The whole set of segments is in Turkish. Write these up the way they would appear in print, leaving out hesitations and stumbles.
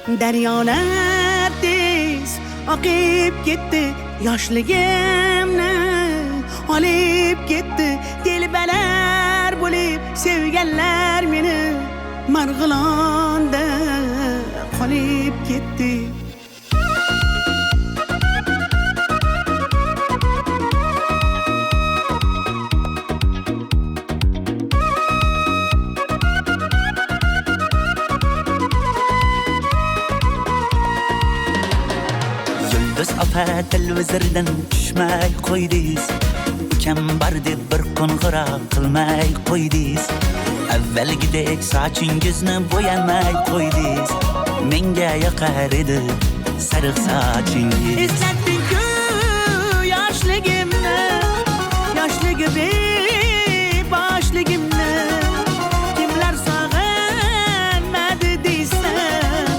Daryolar tez oqib ketdi, yoshligimni olib ketdi. Telbalar bo'lib sevganlar meni Marg'ilonda qolib ketdi. Yulduz opa televizordan tushmay qo'ydingiz. Ukam bor deb bir qo'ng'iroq qilmay qo'ydingiz. Avvalgidek sochingizni bo'yamay qo'ydingiz. Menga yoqar edi sariq sochingiz. Eslatding-ku yoshligimni, boshligimni. Kimlar sog'inmadi deysan,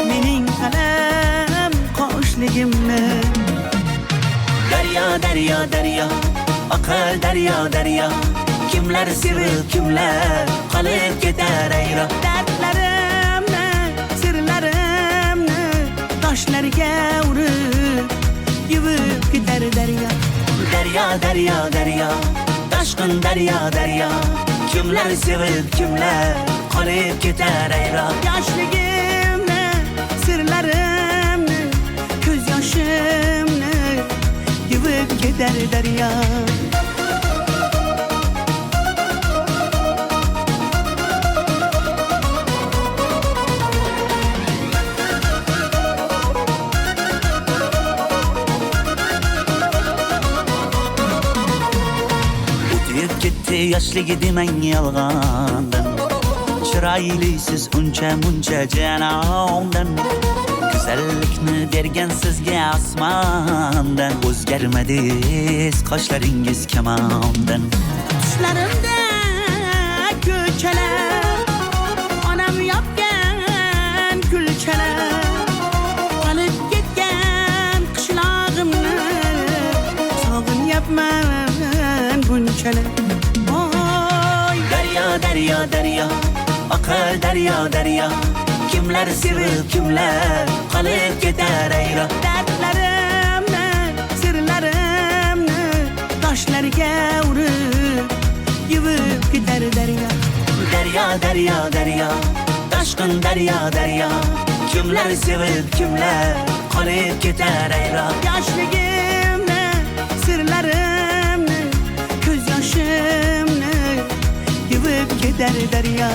mening qalam qoshligimni. Daryo, daryo, daryo, oqar daryo, daryo. Kimlar sevib, kimlar qolib ketar ayro. Dardlarimni, sirlarimni toshlarga urib yuvib ketar daryo. Daryo, daryo, daryo, toshqin daryo, daryo. Kimlar sevib, kimlar qolib ketar ayro. Yoshligimni, sirlarimni, ko'z yoshimni yuvib ketar daryo. Gitti yoshligi demang yolg'ondan. Chiroylisiz uncha muncha janomdan. Go'zallikni bergan sizga osmondan. O'zgarmadingiz qoshlaringiz kamondan. Tushlarimda ko'chalar, onam yopgan kulchalar. Qolib ketgan qishlog'imni sog'inyapman bunchalar. Daryo, daryo, daryo, oqar daryo, daryo. Kimlar sevib, kimlar qolib ketar ayro. Dardlarimni, sirlarimni toshlarga urib yuvib ketar daryo. Daryo, daryo, daryo, toshqin daryo, daryo. Kimlar sevib, kimlar qolib ketar ayro. Yoshligimni, sirlarimni, ko'z yoshimni yuvib ketar daryo.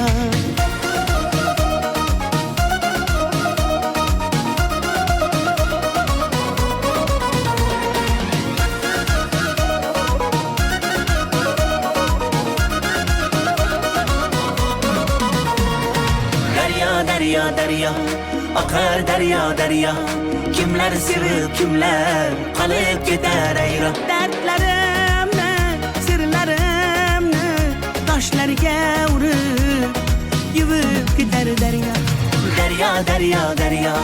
Daryo, daryo, oqar daryo, daryo. Kimlar sevib, kimlar qolib ketar ayro. Dardlarimni, sirlarimni toshlarga urib yuvib ketar daryo. Daryo, daryo, daryo,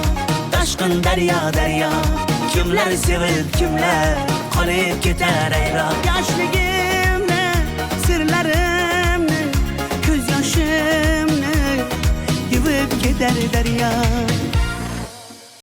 toshqin daryo, daryo. Kimlar sevib, kimlar qolib ketar ayro. Yoshligimni, sirlarimni, ko'z yoshimni yuvib ketar daryo.